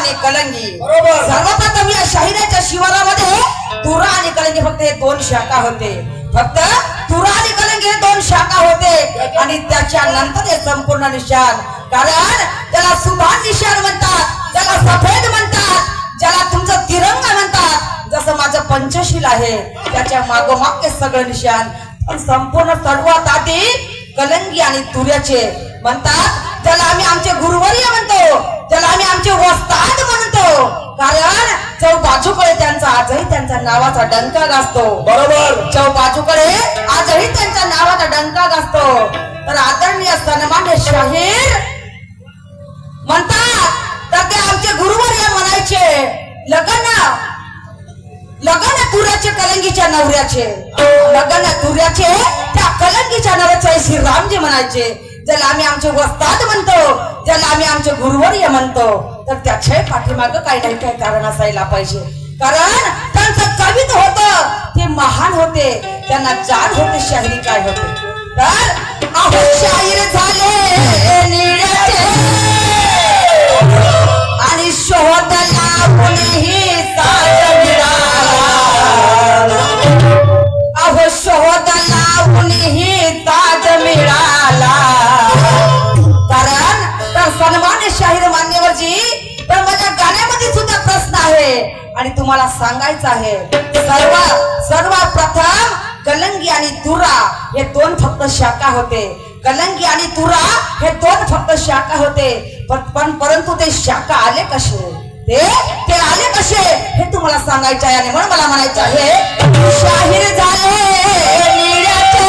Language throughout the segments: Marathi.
आणि कलंगी. बरोबर. सर्वप्रथम या शाहिराच्या शिवारामध्ये तुरा आणि कलंगी फक्त हे दोन शाखा होते. फक्त तुरा आणि कलंगी हे दोन शाखा होते आणि त्याच्या नंतर हे संपूर्ण निशाण. कारण त्याला सुभान निशाण म्हणतात, त्याला सफेद म्हणतात, ज्याला तुमचं तिरंगा म्हणतात. जसं माझं पंचशील आहे त्याच्या मागोमाग हे सगळं निशाण. पण संपूर्ण सर्वात आधी कलंगी आणि तुऱ्याचे म्हणतात, ज्याला आम्ही आमचे गुरुवर्य म्हणतो, ज्याला आम्ही आमचे वस्ताद म्हणतो. कारण चौबाजूकडे त्यांचा आजही त्यांच्या नावाचा डंका गाजतो. बरोबर. चौबाजूकडे आजही त्यांच्या नावाचा डंका गाजतो. तर आदरणीय सन्मान्य शाहीर म्हणतात, तर ते आमचे गुरुवर्य म्हणायचे लगन तुऱ्याचे कलंगीच्या नवऱ्याचे, लगन तुऱ्याचे त्या कलंगीच्या नवऱ्याचे श्रीरामजी म्हणायचे. ज्याला आम्ही आमचे वस्ताद म्हणतो, ज्याला आम्ही आमचे गुरुवर्य म्हणतो, तर त्याच्या पाठीमागं काही नाही काही कारण असायला पाहिजे. कारण त्यांचं कवित होतं, ते महान होते, त्यांना जाण होते शाहिरी काय होते. तर अहो शाहीर झाले निळ्याचे आणि शोधला कुणीही साज मिळाला. अहो शोधला कुणीही ताज मिळाला. कारण तर सन्मान्य शाहीर मान्यवरजी, तर माझ्या गाण्यामध्ये सुद्धा प्रश्न आहे आणि तुम्हाला सांगायचं आहे. सर्वप्रथम कलंगी आणि तुरा हे दोन फक्त शाखा होते. कलंगी आणि तुरा हे दोन फक्त शाखा होते. परंतु ते शाखा आले कसे, ते आले कसे हे तुम्हाला सांगायचे आहे. आणि म्हणून मला म्हणायचं आहे, शाहीर झाले निळ्याचे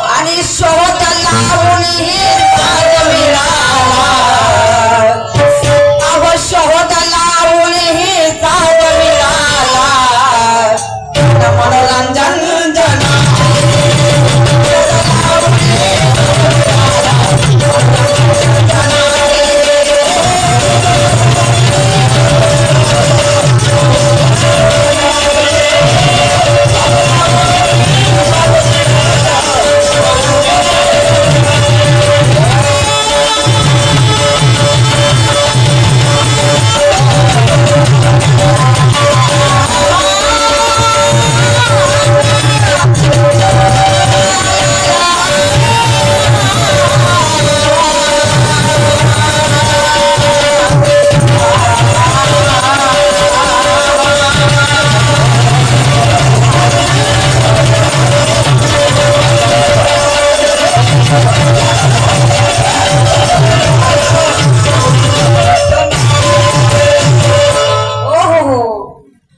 आणि शोध लावूनही ताज मिळाला. अहो शोध लावूनही ताज मिळाला. मनोरंजन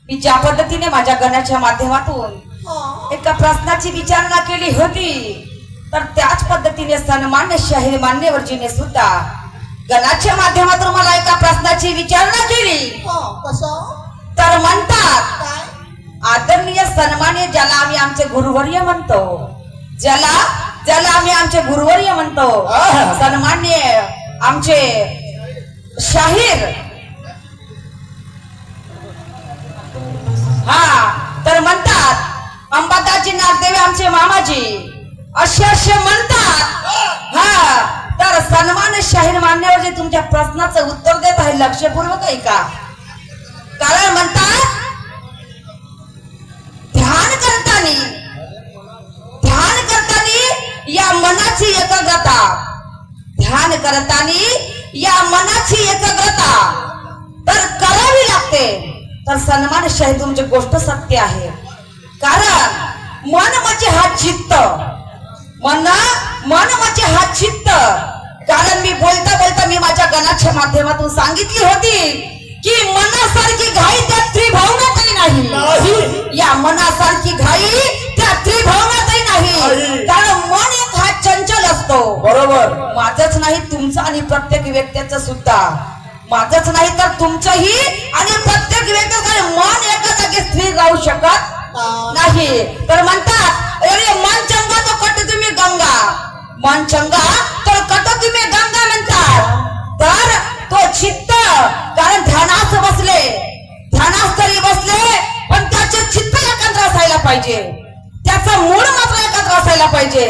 ज्या पद्धतीने माझ्या गणाच्या माध्यमातून एका प्रश्नाची विचारणा केली होती, तर त्याच पद्धतीने सन्मान्य शाहीर मान्यवरजीने सुद्धा गणाच्या माध्यमातून मला एका प्रश्नाची विचारणा केली. तर म्हणतात, आदरणीय सन्मान्य ज्याला आम्ही आमचे गुरुवर्य म्हणतो, ज्याला आम्ही आमचे गुरुवर्य म्हणतो, सन्मान्य आमचे शाहीर, तर म्हणतात अंबादासजी नागदेवी आमचे मामाजी असे म्हणतात. तर सन्मान्य शाहीर मान्यवरजी तुमच्या प्रश्नाचं उत्तर देत आहे लक्षपूर्वक आहे का. कारण म्हणतात, ध्यान करताना या मनाची एकाग्रता, ध्यान करताना या मनाची एकाग्रता तर करावी लागते. तर सन्मान शाहीर तुमची गोष्ट सत्य आहे. कारण मन म्हणजे हा चित्त, मन म्हणजे हा चित्त. कारण मी बोलता मी माझ्या गणाच्या माध्यमातून सांगितली होती की मनासारखी घाई त्या त्रिभुवनातही नाही. या मनासारखी घाई त्या त्रिभुवनातही नाही. कारण मन एक हा चंचल असतो. बरोबर. माझंच नाही तुमचं आणि प्रत्येक व्यक्तीचं सुद्धा, माझंच नाही तर तुमचंही आणि प्रत्येक व्यक्तीचं मन एका जागी स्थिर राहू शकत नाही. तर म्हणतात, अरे मन चंगा तो कट तुम्ही गंगा, मन चंगा तर कट तुम्ही गंगा म्हणतात. तर तो चित्त, कारण ध्यानास तरी बसले पण त्याचे चित्त एकत्र असायला पाहिजे, त्याचा मूळ मात्र एकत्र असायला पाहिजे.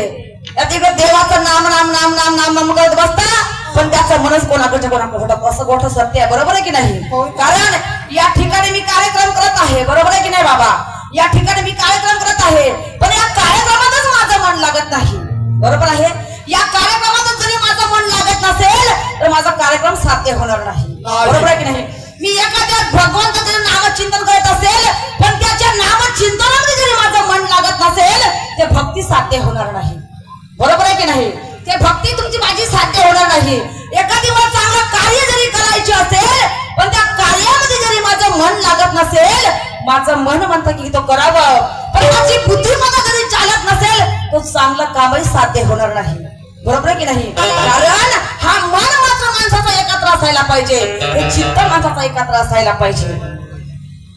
तिकडे देवाचं नाम नाम नाम नाम नाम नाम करत बसता पण त्याचं म्हणूनच कोणाकडच्या कोणाकडे कसं गोठ सत्य आहे, बरोबर आहे की नाही? कारण या ठिकाणी मी कार्यक्रम करत आहे, बरोबर आहे की नाही बाबा? या ठिकाणी मी कार्यक्रम करत आहे, पण या कार्यक्रमातच माझं मन लागत नाही, बरोबर आहे? या कार्यक्रमातच जरी माझं मन लागत नसेल तर माझा कार्यक्रम साध्य होणार नाही, बरोबर आहे की नाही? मी एखाद्या भगवंताचे नामचिंतन करत असेल, पण त्याच्या नामचिंतनामध्ये जरी माझं मन लागत नसेल ते भक्ती साध्य होणार नाही, बरोबर आहे की नाही? ते भक्ती तुमची माझी साध्य होणार नाही. एखादी मला चांगलं कार्य जरी करायचे असेल, पण त्या कार्यामध्ये जरी माझं मन लागत नसेल, माझं मन म्हणतं की तो करावं, पण माझी बुद्धी मला जरी चालत नसेल तो चांगलं कामही साध्य होणार नाही, बरोबर आहे की नाही? कारण हा मन मात्र माणसाचा एकत्र असायला पाहिजे, हे चित्त माणसाचा एकत्र असायला पाहिजे.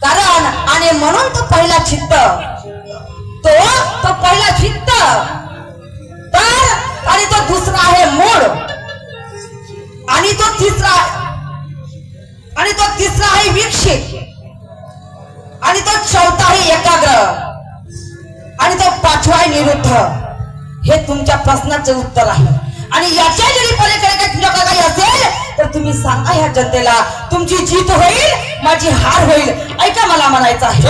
कारण आणि म्हणून तो पहिला चित्त, तो पहिला चित्त तर, आणि तो दुसरा आहे मूळ, आणि तो तिसरा आहे विक्षित, आणि तो चौथा आहे एकाग्र, आणि तो पाचवा आहे निरुद्ध. हे तुमच्या प्रश्नाचे उत्तर आहे. आणि याच्या जरी पलीकडे काही तुमच्याकडे काही असेल तर तुम्ही सांगा ह्या जनतेला, तुमची जीत होईल, माझी हार होईल. ऐका मला म्हणायचं आहे.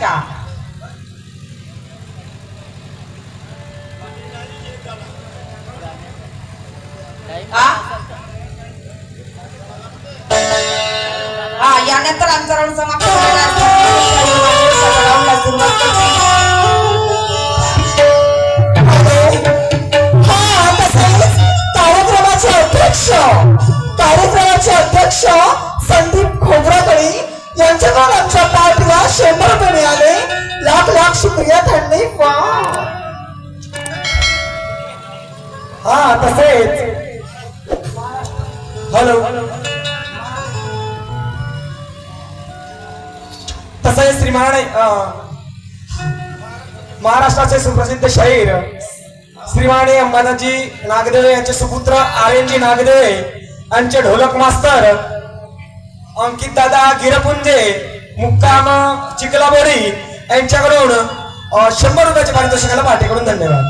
का? हा यानंतर आमचा राऊंड समाप्त झाला. सुरुवात करते. कार्यक्रमाचे अध्यक्ष संदीप खोबराकडे यांच्याकडून आमच्या पार्टीला 100 रुपये मिळाले. लाख लाख शुक्रिया त्यांनी. हा तसेच हॅलो तसेच श्रीमान महाराष्ट्राचे सुप्रसिद्ध शाहीर श्रीमाने अंबादाजी नागदेवे यांचे सुपुत्र आर्यनजी नागदेवे यांचे ढोलक मास्तर अंकित दादा गिरपुंजे मुक्काम चिखलाबोरी यांच्याकडून 100 रुपयाच्या पारितोषिकाला पार्टीकडून धन्यवाद.